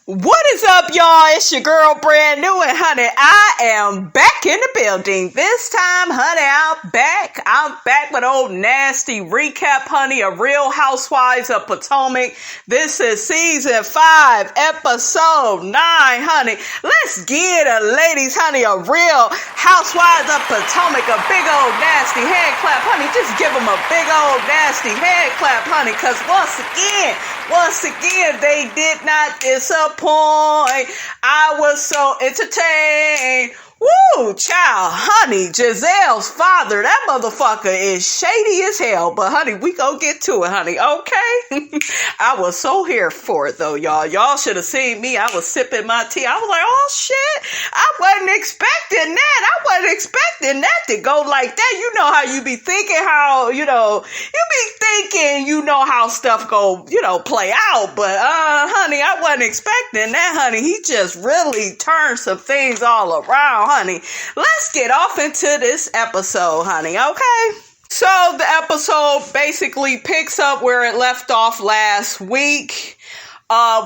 What is up, y'all? It's your girl, brand new, and honey, I am back in the building. This time, honey, I'm back with old nasty recap, honey, of Real Housewives of Potomac. This is season 5, episode 9, honey. Let's get a ladies, honey, a Real Housewives of Potomac, a big old nasty hand clap, honey. Just give them a big old nasty hand clap, honey, because once again, they did not disappoint. I was so entertained. Woo, child, honey, Gizelle's father, that motherfucker is shady as hell. But, honey, we gonna get to it, honey, okay? I was so here for it, though, y'all. Y'all should have seen me. I was sipping my tea. I was like, oh, shit. I wasn't expecting that to go like that. You know how you be thinking how, you know how stuff go, play out. But, honey, I wasn't expecting that, honey. He just really turned some things all around, honey. Let's get off into this episode, honey, okay? So the episode basically picks up where it left off last week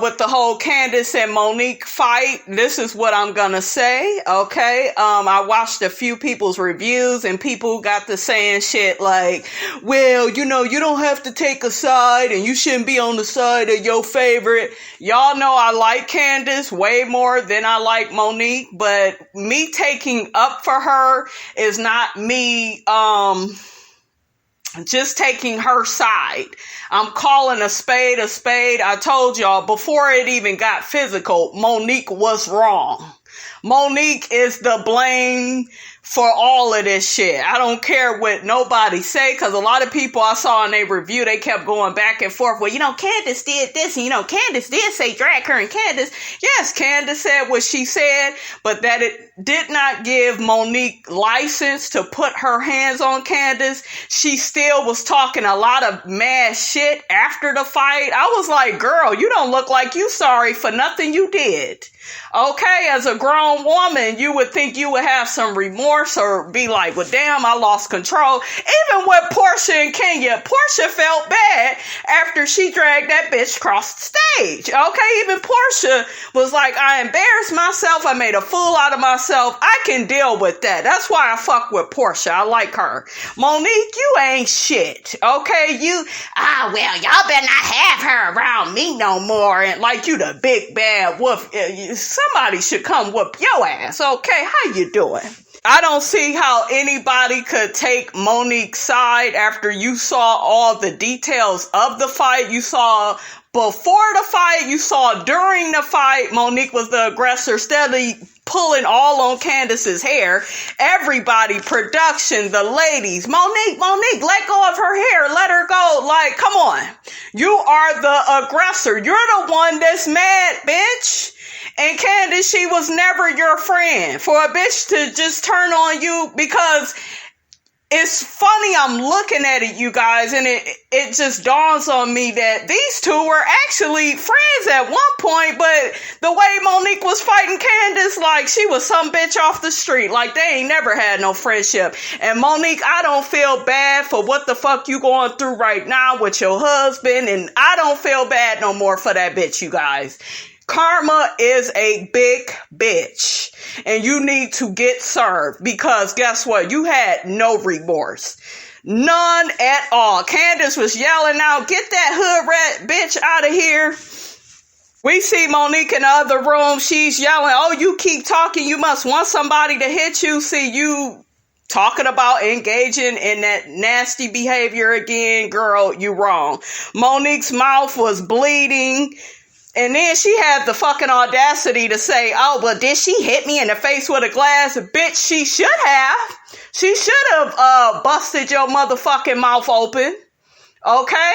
with the whole Candiace and Monique fight. This is what I'm gonna say, okay? I watched a few people's reviews and people got to saying shit like, well, you don't have to take a side and you shouldn't be on the side of your favorite. Y'all know I like Candace way more than I like Monique, but me taking up for her is not me, just taking her side. I'm calling a spade a spade. I told y'all before it even got physical, Monique was wrong. Monique is the blame for all of this shit. I don't care what nobody say, because a lot of people I saw in their review, they kept going back and forth. Well, Candace did this, and Candace did say drag her and Candace. Yes, Candace said what she said, but that it did not give Monique license to put her hands on Candace. She still was talking a lot of mad shit after the fight. I was like, girl, you don't look like you sorry for nothing you did. Okay, as a grown woman, you would think you would have some remorse or be like, well, damn, I lost control. Even with Portia and Kenya, Portia felt bad after she dragged that bitch across the stage. Okay, even Portia was like, I embarrassed myself. I made a fool out of myself. I can deal with that. That's why I fuck with Portia. I like her. Monique, you ain't shit. Okay, well, y'all better not have her around me no more. And like you the big bad wolf. Somebody should come whoop your ass, okay? How you doing? I don't see how anybody could take Monique's side after you saw all the details of the fight. You saw before the fight, you saw during the fight, Monique was the aggressor, steadily pulling all on Candace's hair. Everybody, production, the ladies, Monique, let go of her hair, let her go. Like, come on. You are the aggressor. You're the one that's mad, bitch. And Candace, she was never your friend. For a bitch to just turn on you, because it's funny, I'm looking at it, you guys, and it just dawns on me that these two were actually friends at one point, but the way Monique was fighting Candace, like she was some bitch off the street, like they ain't never had no friendship. And Monique, I don't feel bad for what the fuck you going through right now with your husband, and I don't feel bad no more for that bitch, you guys. Karma is a big bitch, and you need to get served, because guess what? You had no remorse. None at all. Candace was yelling out, get that hood rat bitch out of here. We see Monique in the other room. She's yelling, oh, you keep talking. You must want somebody to hit you. See, you talking about engaging in that nasty behavior again. Girl, you wrong. Monique's mouth was bleeding. And then she had the fucking audacity to say, oh, well, did she hit me in the face with a glass? Bitch, she should have. She should have busted your motherfucking mouth open. Okay?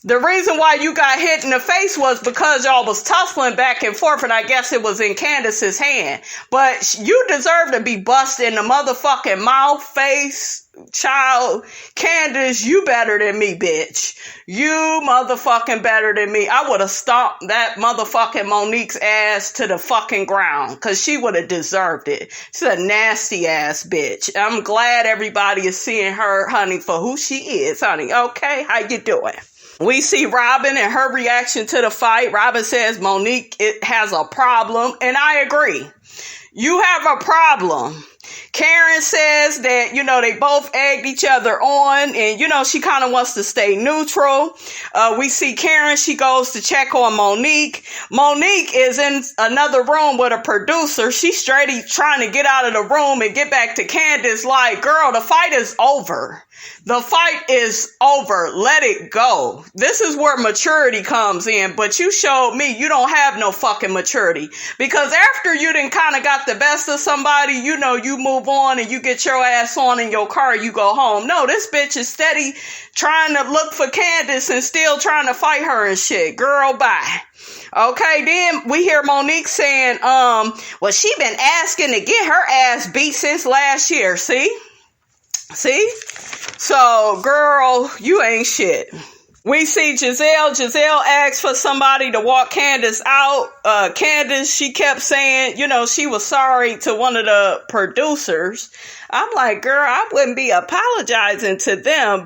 The reason why you got hit in the face was because y'all was tussling back and forth, and I guess it was in Candace's hand. But you deserve to be busted in the motherfucking mouth, face, child. Candace, you better than me, bitch. You motherfucking better than me. I would have stomped that motherfucking Monique's ass to the fucking ground, because she would have deserved it. She's a nasty ass bitch. I'm glad everybody is seeing her, honey, for who she is, honey. Okay? How you doing? We see Robyn and her reaction to the fight. Robyn says Monique has a problem, and I agree. You have a problem. Karen says that, they both egged each other on and, she kind of wants to stay neutral. We see Karen, she goes to check on Monique. Monique is in another room with a producer. She's straight trying to get out of the room and get back to Candace like, girl, the fight is over. The fight is over. Let it go. This is where maturity comes in. But you showed me you don't have no fucking maturity. Because after you done kind of got the best of somebody, you move on and you get your ass on in your car, you go home. No, this bitch is steady trying to look for Candace and still trying to fight her and shit. Girl, bye. Okay, then we hear Monique saying, well, she been asking to get her ass beat since last year. See? So, girl, you ain't shit. We see Gizelle. Gizelle asked for somebody to walk Candace out. Candace, she kept saying, she was sorry to one of the producers. I'm like, girl, I wouldn't be apologizing to them,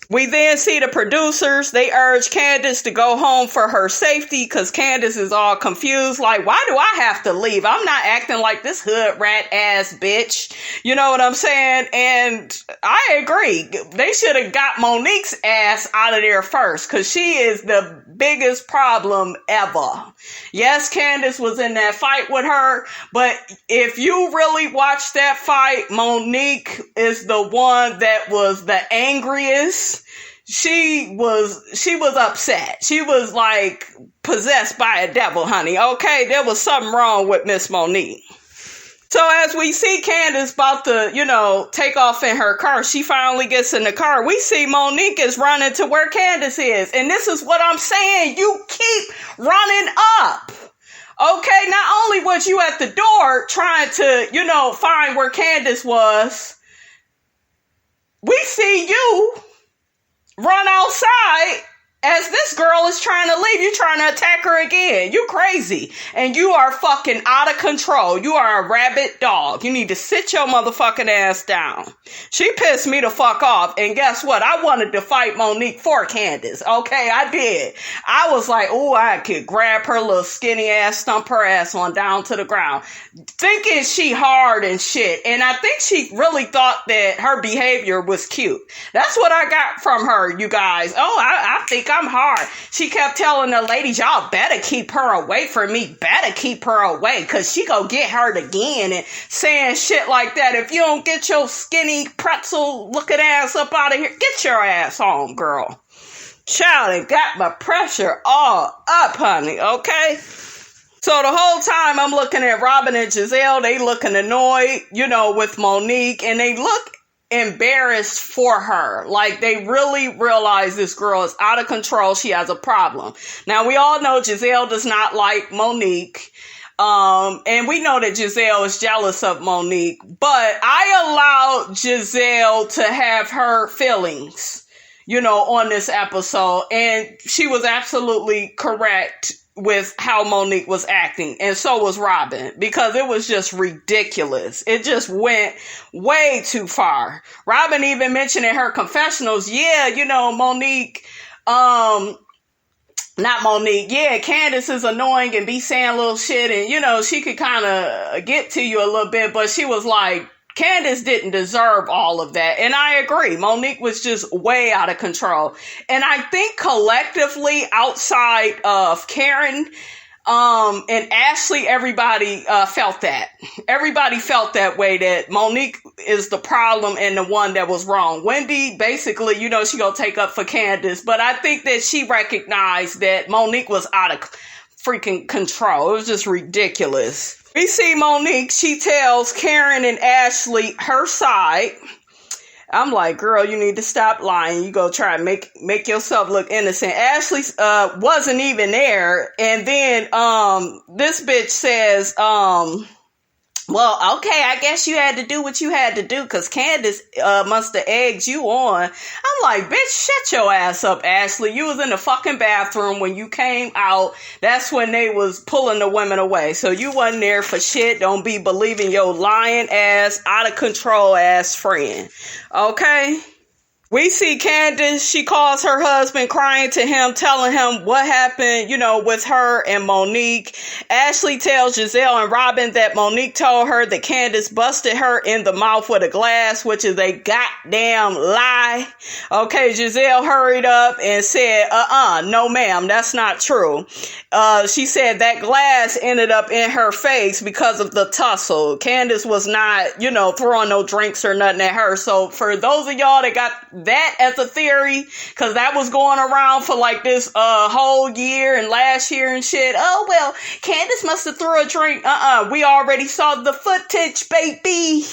We then see the producers. They urge Candace to go home for her safety because Candace is all confused. Like, why do I have to leave? I'm not acting like this hood rat ass bitch. You know what I'm saying? And I agree. They should have got Monique's ass out of there first because she is the biggest problem ever. Yes, Candace was in that fight with her, but if you really watch that fight, Monique is the one that was the angriest. She was upset. She was like possessed by a devil, honey. Okay, there was something wrong with Miss Monique. So as we see Candace about to, take off in her car, she finally gets in the car. We see Monique is running to where Candace is. And this is what I'm saying. You keep running up. Okay, not only was you at the door trying to, find where Candace was, we see you run outside as this girl is trying to leave. You trying to attack her again. You crazy. And you are fucking out of control. You are a rabid dog. You need to sit your motherfucking ass down. She pissed me the fuck off. And guess what? I wanted to fight Monique for Candace. Okay, I did. I was like, oh, I could grab her little skinny ass, stump her ass on down to the ground. Thinking she hard and shit. And I think she really thought that her behavior was cute. That's what I got from her, you guys. Oh, I think I'm hard. She kept telling the ladies, y'all better keep her away from me. Better keep her away because she go get hurt again and saying shit like that. If you don't get your skinny pretzel looking ass up out of here, get your ass home, girl. Child, it got my pressure all up, honey, okay? So the whole time I'm looking at Robyn and Gizelle, they looking annoyed, with Monique, and they look embarrassed for her. Like they really realize this girl is out of control. She has a problem. Now we all know Gizelle does not like Monique. And we know that Gizelle is jealous of Monique, but I allowed Gizelle to have her feelings, on this episode. And she was absolutely correct with how Monique was acting. And so was Robyn, because it was just ridiculous. It just went way too far. Robyn even mentioned in her confessionals, Monique, not Monique. Yeah, Candace is annoying and be saying little shit and, she could kind of get to you a little bit, but she was like, Candace didn't deserve all of that. And I agree. Monique was just way out of control. And I think collectively outside of Karen, and Ashley, everybody, felt that. Everybody felt that way, that Monique is the problem and the one that was wrong. Wendy, basically, she gonna take up for Candace, but I think that she recognized that Monique was out of freaking control. It was just ridiculous. We see Monique, she tells Karen and Ashley her side. I'm like, girl, you need to stop lying. You go try and make yourself look innocent. Ashley wasn't even there. And then this bitch says, well, okay, I guess you had to do what you had to do because Candace must have egged you on. I'm like, bitch, shut your ass up, Ashley. You was in the fucking bathroom when you came out. That's when they was pulling the women away. So you wasn't there for shit. Don't be believing your lying ass, out of control ass friend. Okay? We see Candace, she calls her husband, crying to him, telling him what happened, with her and Monique. Ashley tells Gizelle and Robyn that Monique told her that Candace busted her in the mouth with a glass, which is a goddamn lie. Okay, Gizelle hurried up and said, no ma'am, that's not true. She said that glass ended up in her face because of the tussle. Candace was not, throwing no drinks or nothing at her. So for those of y'all that got that as a theory, because that was going around for like this whole year and last year and shit. Oh, well, Candace must have threw a drink. We already saw the footage, baby.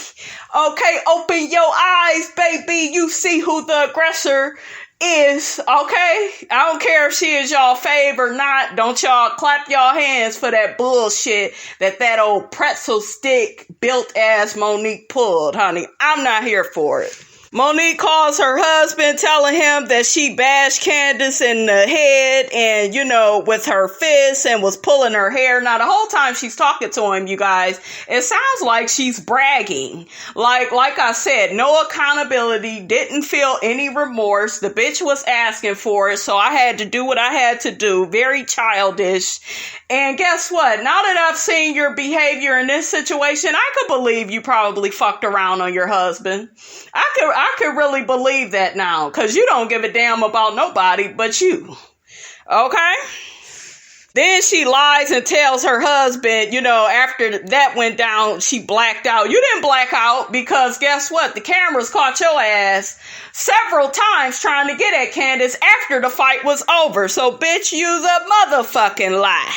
Okay, open your eyes, baby. You see who the aggressor is, okay? I don't care if she is y'all fave or not. Don't y'all clap y'all hands for that bullshit that old pretzel stick built ass Monique pulled, honey. I'm not here for it. Monique calls her husband, telling him that she bashed Candace in the head and, with her fists and was pulling her hair. Now, the whole time she's talking to him, you guys, it sounds like she's bragging. Like I said, no accountability, didn't feel any remorse. The bitch was asking for it, so I had to do what I had to do. Very childish. And guess what? Now that I've seen your behavior in this situation, I could believe you probably fucked around on your husband. I could really believe that now, because you don't give a damn about nobody but you. Okay? Then she lies and tells her husband, after that went down, she blacked out. You didn't black out because guess what? The cameras caught your ass several times trying to get at Candace after the fight was over. So, bitch, you the motherfucking lie.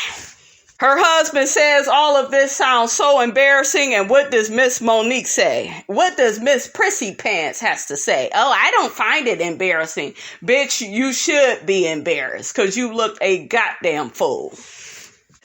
Her husband says all of this sounds so embarrassing, and what does Miss Monique say? What does Miss Prissy Pants has to say? Oh, I don't find it embarrassing. Bitch, you should be embarrassed, because you looked a goddamn fool.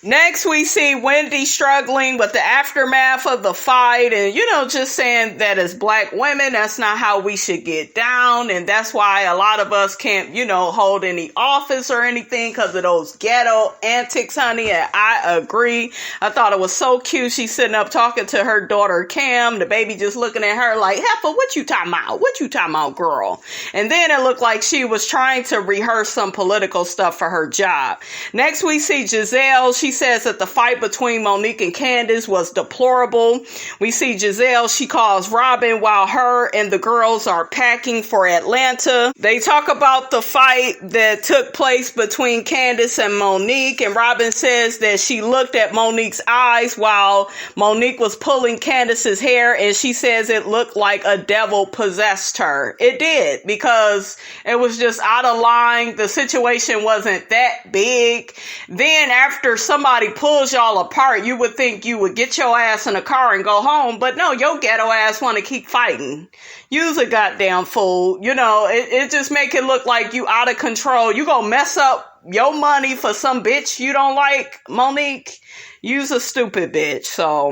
Next, we see Wendy struggling with the aftermath of the fight and, just saying that as black women, that's not how we should get down. And that's why a lot of us can't, hold any office or anything because of those ghetto antics, honey. And I agree. I thought it was so cute. She's sitting up talking to her daughter, Cam, the baby just looking at her like, Heifer, what you talking about? What you talking about, girl? And then it looked like she was trying to rehearse some political stuff for her job. Next, we see Gizelle. She says that the fight between Monique and Candace was deplorable. We see Gizelle, she calls Robyn while her and the girls are packing for Atlanta. They talk about the fight that took place between Candace and Monique, and Robyn says that she looked at Monique's eyes while Monique was pulling Candace's hair, and she says it looked like a devil possessed her. It did, because it was just out of line. The situation wasn't that big. Then after somebody pulls y'all apart, you would think you would get your ass in a car and go home, but no, your ghetto ass want to keep fighting. You's a goddamn fool. It just make it look like you out of control. You gonna mess up your money for some bitch you don't like, Monique. You's a stupid bitch. So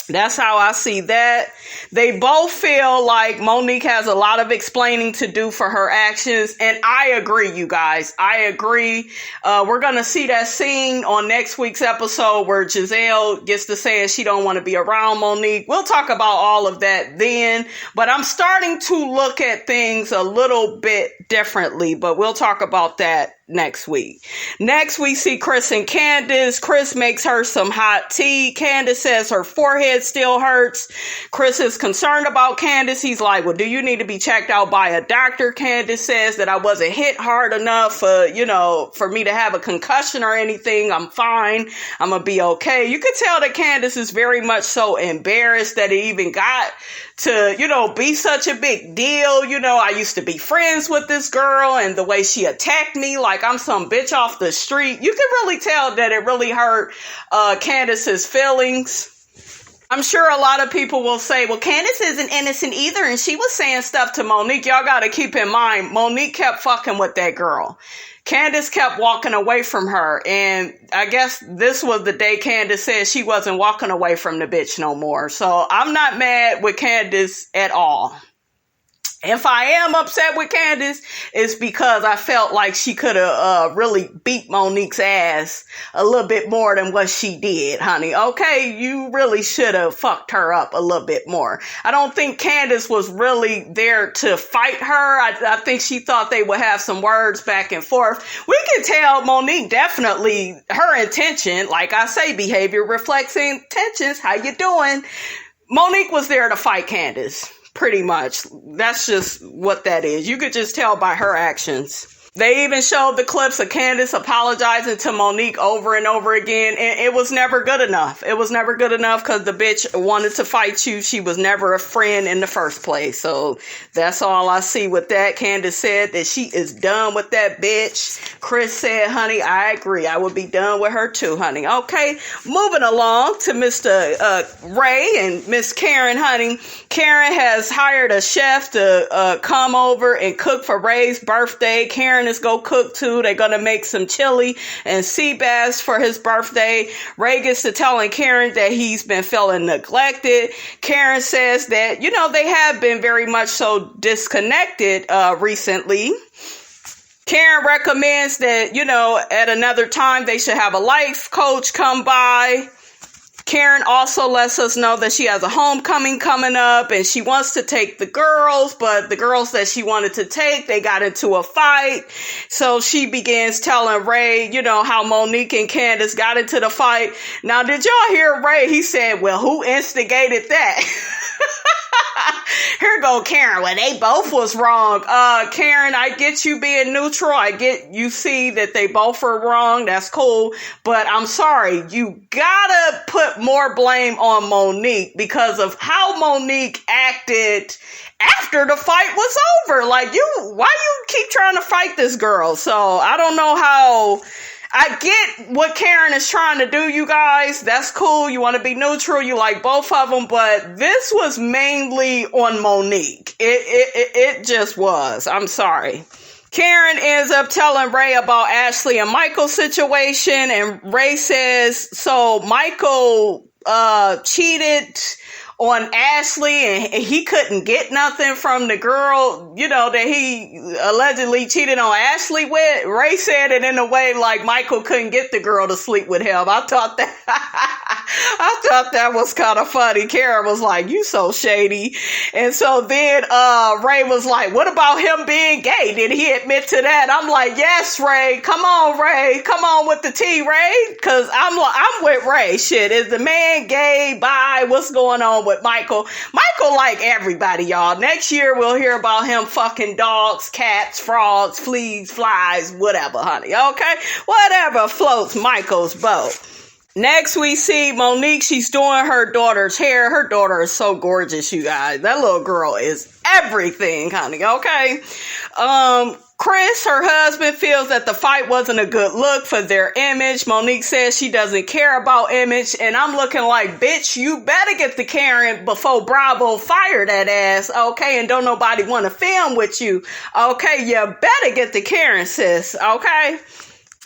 that's how I see that. They both feel like Monique has a lot of explaining to do for her actions. And I agree, you guys. I agree. We're going to see that scene on next week's episode where Gizelle gets to say she don't want to be around Monique. We'll talk about all of that then. But I'm starting to look at things a little bit differently. But we'll talk about that next week. Next, we see Chris and Candace. Chris makes her some hot tea. Candace says her forehead still hurts. Chris is concerned about Candace. He's like, well, do you need to be checked out by a doctor? Candace says that I wasn't hit hard enough for me to have a concussion or anything. I'm fine. I'm gonna be okay. You could tell that Candace is very much so embarrassed that it even got to, be such a big deal. I used to be friends with this girl, and the way she attacked me like I'm some bitch off the street. You can really tell that it really hurt Candace's feelings. I'm sure a lot of people will say, well, Candace isn't innocent either, and she was saying stuff to Monique. Y'all got to keep in mind, Monique kept fucking with that girl. Candace kept walking away from her, and I guess this was the day Candace said she wasn't walking away from the bitch no more. So I'm not mad with Candace at all. If I am upset with Candace, it's because I felt like she could have really beat Monique's ass a little bit more than what she did, honey. Okay, you really should have fucked her up a little bit more. I don't think Candace was really there to fight her. I think she thought they would have some words back and forth. We can tell Monique definitely her intention. Like I say, behavior reflects intentions. How you doing? Monique was there to fight Candace. Pretty much. That's just what that is. You could just tell by her actions. They even showed the clips of Candace apologizing to Monique over and over again, and it was never good enough. It was never good enough because the bitch wanted to fight you. She was never a friend in the first place. So that's all I see with that. Candace said that she is done with that bitch. Chris said, honey, I agree. I would be done with her too, honey. Okay, moving along to Mr. Ray and Miss Karen, honey. Karen has hired a chef to come over and cook for Ray's birthday. Karen is go cook too. They're gonna make some chili and sea bass for his birthday. Ray gets to telling Karen that he's been feeling neglected. Karen says that, they have been very much so disconnected recently. Karen recommends that, at another time they should have a life coach come by. Karen also lets us know that she has a homecoming coming up and she wants to take the girls, but the girls that she wanted to take, they got into a fight. So she begins telling Ray, how Monique and Candace got into the fight. Now, did y'all hear Ray? He said, well, who instigated that? Here go Karen. Well, they both was wrong. Karen, I get you being neutral. I get you see that they both were wrong. That's cool. But I'm sorry. You gotta put more blame on Monique because of how Monique acted after the fight was over. Like, why you keep trying to fight this girl? So I don't know how. I get what Karen is trying to do, you guys. That's cool. You want to be neutral. You like both of them. But this was mainly on Monique. It just was. I'm sorry. Karen ends up telling Ray about Ashley and Michael's situation. And Ray says, so Michael cheated on Ashley and he couldn't get nothing from the girl, that he allegedly cheated on Ashley with. Ray said it in a way like Michael couldn't get the girl to sleep with him. I thought that was kind of funny. Karen was like, you so shady. And so then Ray was like, what about him being gay? Did he admit to that? I'm like, yes, Ray. Come on, Ray. Come on with the tea, Ray. Cause I'm with Ray. Shit, is the man gay? Bi? What's going on with Michael? Michael like everybody, y'all. Next year we'll hear about him fucking dogs, cats, frogs, fleas, flies, whatever, honey. Okay? Whatever floats Michael's boat. Next, we see Monique. She's doing her daughter's hair. Her daughter is so gorgeous, you guys. That little girl is everything, honey. Okay? Chris, her husband, feels that the fight wasn't a good look for their image. Monique says she doesn't care about image. And I'm looking like, bitch, you better get the Karen before Bravo fire that ass. Okay? And don't nobody want to film with you. Okay? You better get the Karen, sis. Okay?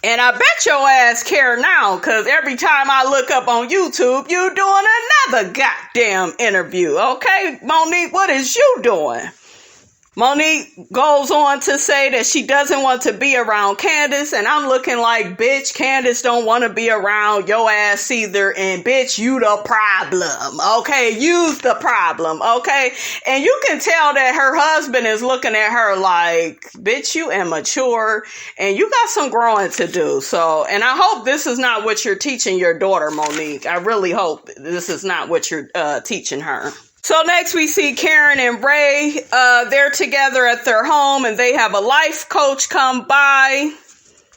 And I bet your ass care now, because every time I look up on YouTube, you doing another goddamn interview. Okay, Monique, what is you doing? Monique goes on to say that she doesn't want to be around Candace, and I'm looking like, bitch, Candace don't want to be around your ass either, and bitch, you the problem, okay? You's the problem, okay? And you can tell that her husband is looking at her like, bitch, you immature, and you got some growing to do. So, and I hope this is not what you're teaching your daughter, Monique. I really hope this is not what you're teaching her. So next we see Karen and Ray. They're together at their home and they have a life coach come by.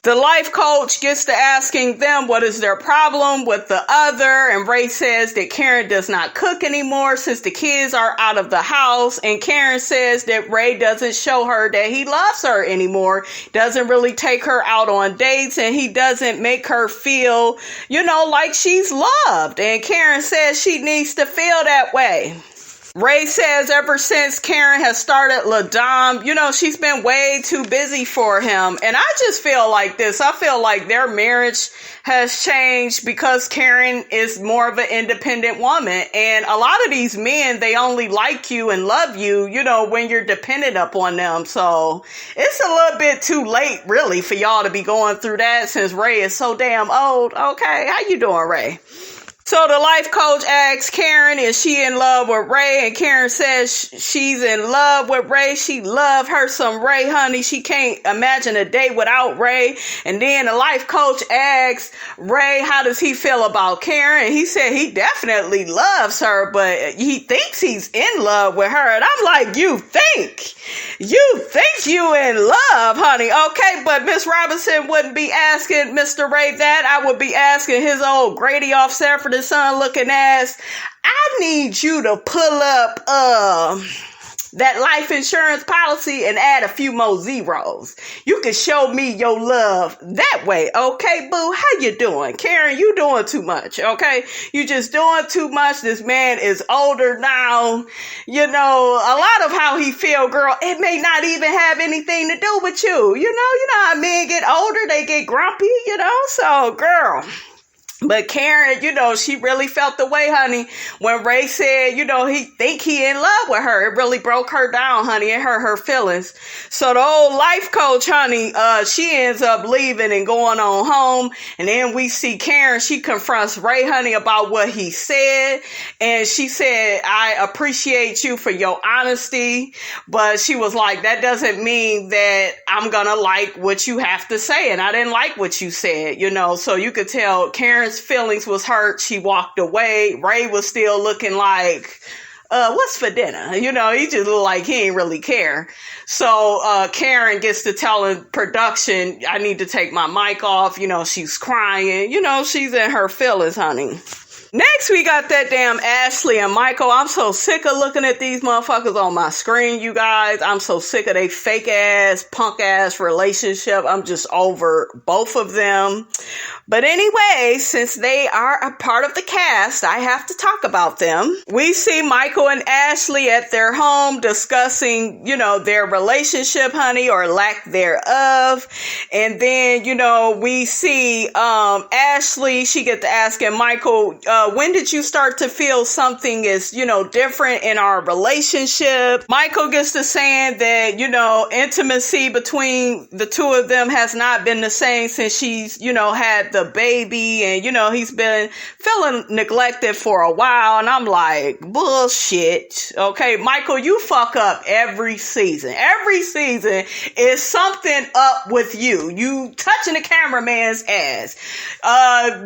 The life coach gets to asking them what is their problem with the other. And Ray says that Karen does not cook anymore since the kids are out of the house. And Karen says that Ray doesn't show her that he loves her anymore. Doesn't really take her out on dates. And he doesn't make her feel, like she's loved. And Karen says she needs to feel that way. Ray says ever since Karen has started LaDom, she's been way too busy for him. And I just feel like this. I feel like their marriage has changed because Karen is more of an independent woman. And a lot of these men, they only like you and love you, when you're dependent upon them. So it's a little bit too late, really, for y'all to be going through that since Ray is so damn old. Okay, how you doing, Ray? So the life coach asks Karen, is she in love with Ray? And Karen says she's in love with Ray. She love her some Ray, honey. She can't imagine a day without Ray. And then the life coach asks Ray, how does he feel about Karen? And he said he definitely loves her, but he thinks he's in love with her. And I'm like, you think you in love, honey. Okay, but Miss Robinson wouldn't be asking Mr. Ray that. I would be asking his old Grady off Sanford and Son looking ass, I need you to pull up that life insurance policy and add a few more zeros. You can show me your love that way. Okay, boo? How you doing? Karen, you doing too much, okay? You just doing too much. This man is older now. A lot of how he feel, girl, it may not even have anything to do with you. You know how men get older, they get grumpy, So, girl. But Karen, she really felt the way, honey, when Ray said, he think he in love with her. It really broke her down, honey. It hurt her feelings. So the old life coach, honey, she ends up leaving and going on home. And then we see Karen, she confronts Ray, honey, about what he said. And she said, I appreciate you for your honesty. But she was like, that doesn't mean that I'm going to like what you have to say. And I didn't like what you said, So you could tell Karen's feelings was hurt. She walked away. Ray was still looking like, what's for dinner? He just looked like he ain't really care. So Karen gets to telling production, I need to take my mic off. She's crying. She's in her feelings, honey. Next, we got that damn Ashley and Michael. I'm so sick of looking at these motherfuckers on my screen, you guys. I'm so sick of they fake ass, punk ass relationship. I'm just over both of them. But anyway, since they are a part of the cast, I have to talk about them. We see Michael and Ashley at their home discussing, their relationship, honey, or lack thereof. And then, we see Ashley, she gets to asking Michael, when did you start to feel something is, different in our relationship? Michael gets to saying that, intimacy between the two of them has not been the same since she's, had the baby, and he's been feeling neglected for a while. And I'm like, bullshit. Okay, Michael, you fuck up every season. Every season is something up with you. You touching the cameraman's ass.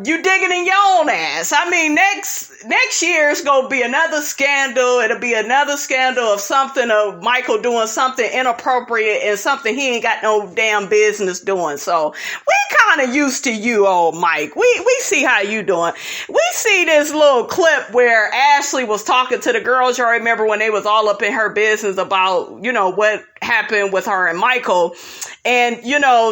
You digging in your own ass. I mean, next year it's gonna be another scandal. It'll be another scandal of something of Michael doing something inappropriate and something he ain't got no damn business doing. So we kind of used to you, old Mike. We see how you doing. We see this little clip where Ashley was talking to the girls. You remember when they was all up in her business about, what happened with her and Michael. And,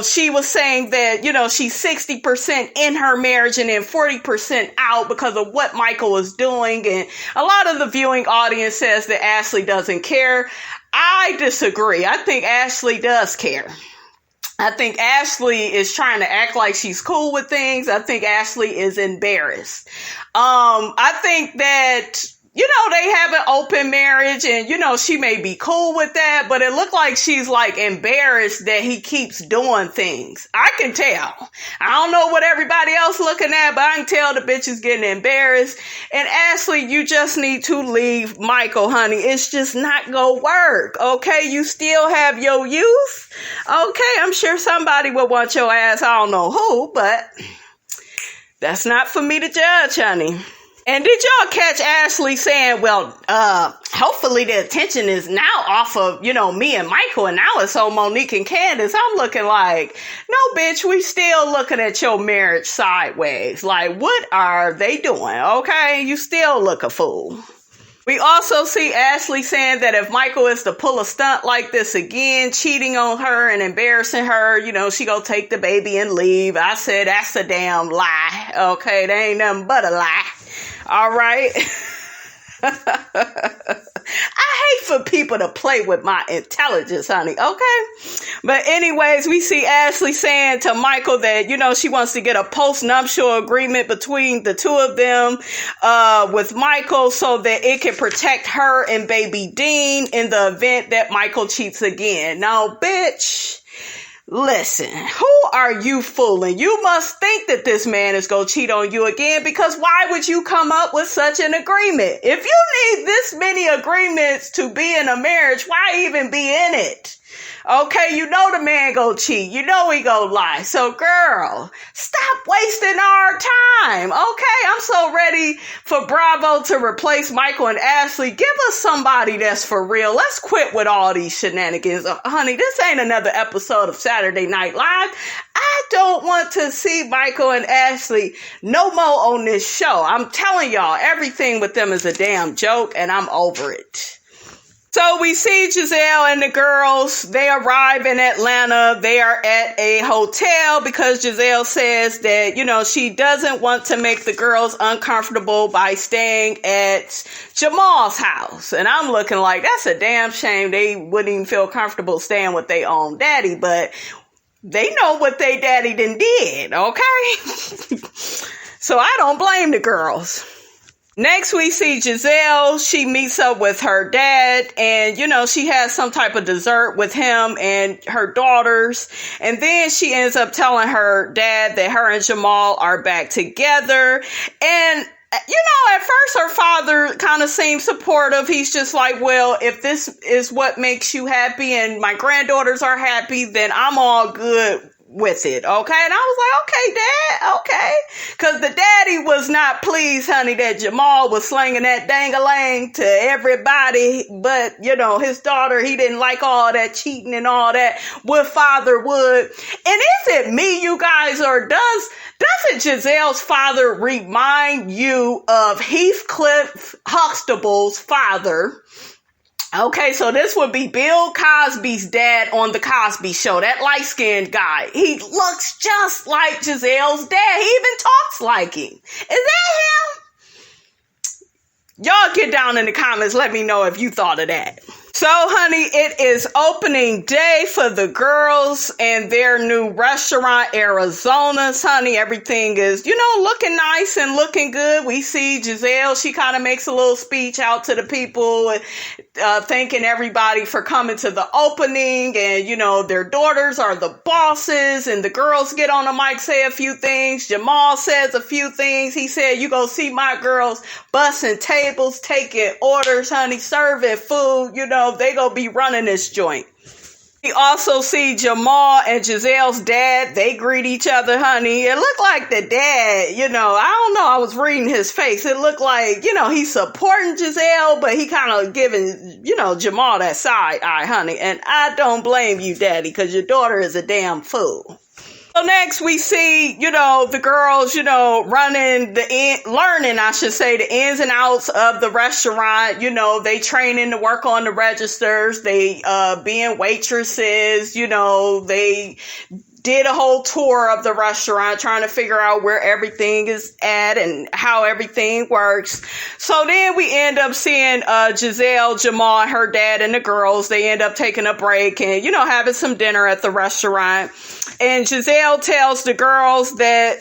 she was saying that, she's 60% in her marriage and then 40% out because of what Michael was doing. And a lot of the viewing audience says that Ashley doesn't care. I disagree. I think Ashley does care. I think Ashley is trying to act like she's cool with things. I think Ashley is embarrassed. I think that, they have an open marriage and, she may be cool with that, but it looked like she's like embarrassed that he keeps doing things. I can tell. I don't know what everybody else looking at, but I can tell the bitch is getting embarrassed. And Ashley, you just need to leave Michael, honey. It's just not gonna work. Okay. You still have your youth. Okay. I'm sure somebody will want your ass. I don't know who, but that's not for me to judge, honey. And did y'all catch Ashley saying, well, hopefully the attention is now off of, me and Michael, and now it's on Monique and Candace. I'm looking like, no, bitch, we still looking at your marriage sideways. Like, what are they doing? Okay, you still look a fool. We also see Ashley saying that if Michael is to pull a stunt like this again, cheating on her and embarrassing her, she gonna take the baby and leave. I said, that's a damn lie. Okay, that ain't nothing but a lie. All right. for people to play with my intelligence, honey. Okay. But anyways, we see Ashley saying to Michael that, she wants to get a post-nuptial agreement between the two of them with Michael so that it can protect her and baby Dean in the event that Michael cheats again. Now, bitch, listen, who are you fooling? You must think that this man is going to cheat on you again, because why would you come up with such an agreement? If you need this many agreements to be in a marriage, why even be in it? Okay, the man go cheat. He go lie. So, girl, stop wasting our time. Okay, I'm so ready for Bravo to replace Michael and Ashley. Give us somebody that's for real. Let's quit with all these shenanigans. Honey, this ain't another episode of Saturday Night Live. I don't want to see Michael and Ashley no more on this show. I'm telling y'all, everything with them is a damn joke, and I'm over it. So we see Gizelle and the girls. They arrive in Atlanta. They are at a hotel because Gizelle says that, she doesn't want to make the girls uncomfortable by staying at Jamal's house. And I'm looking like, that's a damn shame. They wouldn't even feel comfortable staying with their own daddy, but they know what their daddy done did, okay? So I don't blame the girls. Next, we see Gizelle. She meets up with her dad and, she has some type of dessert with him and her daughters. And then she ends up telling her dad that her and Jamal are back together. And, at first her father kind of seems supportive. He's just like, well, if this is what makes you happy and my granddaughters are happy, then I'm all good with it, okay? And I was like, okay, Dad, okay. Because the daddy was not pleased, honey, that Jamal was slinging that dang-a-lang to everybody. But, his daughter, he didn't like all that cheating and all that. What father would? And is it me, you guys, or doesn't Giselle's father remind you of Heathcliff Huxtable's father? Okay, so this would be Bill Cosby's dad on The Cosby Show, that light-skinned guy. He looks just like Giselle's dad. He even talks like him. Is that him? Y'all get down in the comments. Let me know if you thought of that. So, honey, it is opening day for the girls and their new restaurant, Arizona's, honey. Everything is, looking nice and looking good. We see Gizelle. She kind of makes a little speech out to the people, thanking everybody for coming to the opening. And, their daughters are the bosses. And the girls get on the mic, say a few things. Jamal says a few things. He said, you go see my girls bussing tables, taking orders, honey, serving food, they gonna be running this joint. We also see Jamal and Giselle's dad. They greet each other, honey. It looked like the dad, I don't know. I was reading his face. It looked like, he's supporting Gizelle, but he kind of giving, Jamal that side eye, honey. And I don't blame you, daddy, because your daughter is a damn fool. So next we see, the girls, learning, the ins and outs of the restaurant. They training to work on the registers. They, being waitresses, they did a whole tour of the restaurant trying to figure out where everything is at and how everything works. So then we end up seeing Gizelle, Jamal, her dad, and the girls. They end up taking a break and, having some dinner at the restaurant. And Gizelle tells the girls that,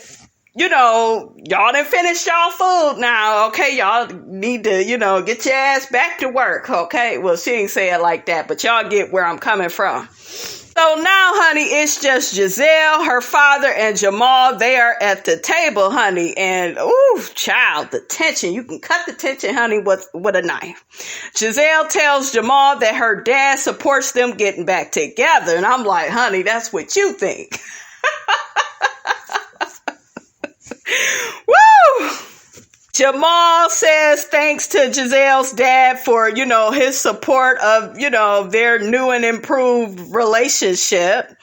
y'all done finished y'all food now, okay? Y'all need to, get your ass back to work, okay? Well, she didn't say it like that, but y'all get where I'm coming from. So now, honey, it's just Gizelle, her father, and Jamal. They are at the table, honey. And, ooh, child, the tension. You can cut the tension, honey, with a knife. Gizelle tells Jamal that her dad supports them getting back together. And I'm like, honey, that's what you think. Woo! Jamal says thanks to Giselle's dad for, his support of, their new and improved relationship.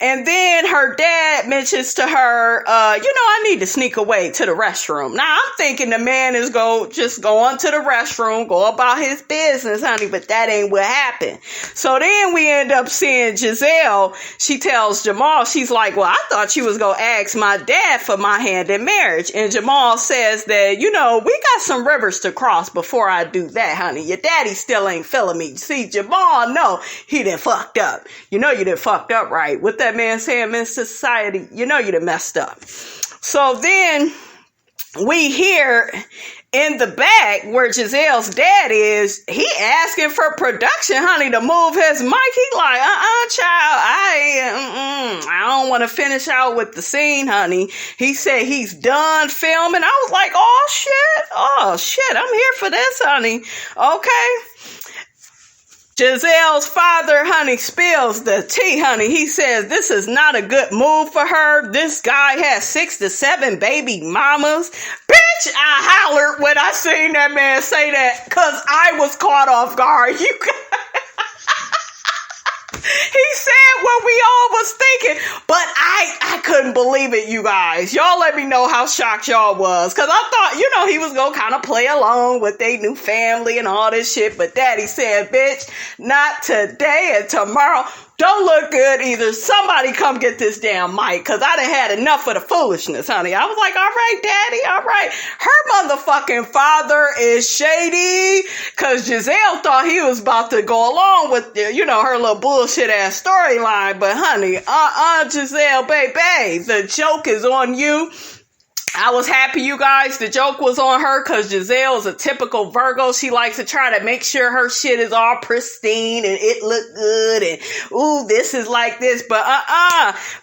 And then her dad mentions to her, I need to sneak away to the restroom. Now, I'm thinking the man is just going to the restroom, go about his business, honey, but that ain't what happened. So then we end up seeing Gizelle. She tells Jamal, she's like, well, I thought you was going to ask my dad for my hand in marriage. And Jamal says that, we got some rivers to cross before I do that, honey. Your daddy still ain't feeling me. See, Jamal, no, he done fucked up. You done fucked up, right? What that man saying, Mr. Society, you done messed up. So then we hear in the back where Gizelle's dad is, he asking for production, honey, to move his mic. He like, child, I don't want to finish out with the scene, honey. He said he's done filming. I was like, oh shit, I'm here for this, honey. Okay. Gizelle's father, honey, spills the tea, honey. He says this is not a good move for her. This guy has 6 to 7 baby mamas. Bitch, I hollered when I seen that man say that because I was caught off guard. He said what we all was thinking, but I couldn't believe it, you guys. Y'all let me know how shocked y'all was, because I thought, he was going to kind of play along with their new family and all this shit, but daddy said, bitch, not today and tomorrow. Don't look good either. Somebody come get this damn mic, because I done had enough of the foolishness, honey. I was like, all right, daddy, all right. Her motherfucking father is shady, because Gizelle thought he was about to go along with, her little bullshit ass storyline. But honey, Gizelle, baby, the joke is on you. I was happy, you guys, the joke was on her, because Gizelle is a typical Virgo. She likes to try to make sure her shit is all pristine and it look good and, ooh, this is like this. But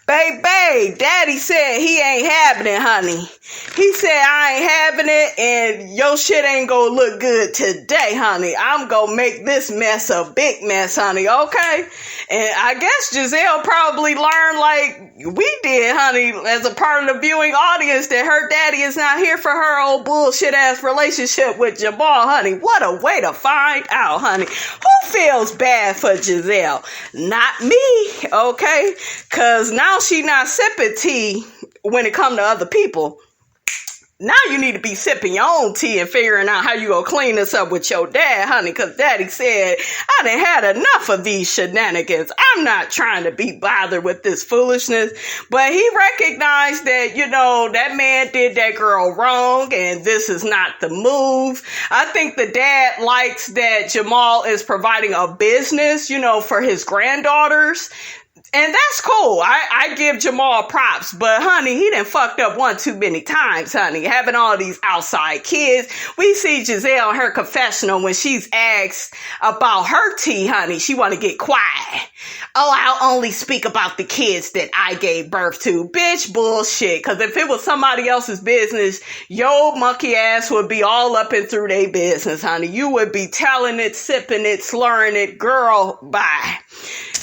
baby, daddy said he ain't having it, honey. He said I ain't having it and your shit ain't gonna look good today, honey. I'm gonna make this mess a big mess, honey, okay? And I guess Gizelle probably learned like we did, honey, as a part of the viewing audience, that her daddy is not here for her old bullshit ass relationship with Jamal, honey. What a way to find out, honey. Who feels bad for Gizelle? Not me, okay? Because now she not sipping tea when it come to other people. Now you need to be sipping your own tea and figuring out how you gonna clean this up with your dad, honey, because daddy said, I done had enough of these shenanigans. I'm not trying to be bothered with this foolishness. But he recognized that, that man did that girl wrong and this is not the move. I think the dad likes that Jamal is providing a business, for his granddaughters. And that's cool. I give Jamal props, but honey, he done fucked up one too many times, honey. Having all these outside kids. We see Gizelle in her confessional when she's asked about her tea, honey. She want to get quiet. Oh, I'll only speak about the kids that I gave birth to. Bitch, bullshit. Because if it was somebody else's business, your monkey ass would be all up and through their business, honey. You would be telling it, sipping it, slurring it. Girl, bye.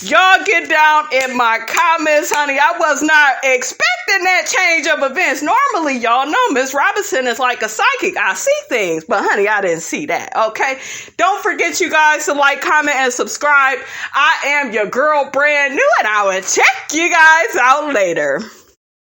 Y'all get down in my comments, honey. I was not expecting that change of events. Normally, y'all know Miss Robinson is like a psychic. I see things, but honey, I didn't see that, okay? Don't forget, you guys, to like, comment, and subscribe. I am your girl, brand new, and I will check you guys out later.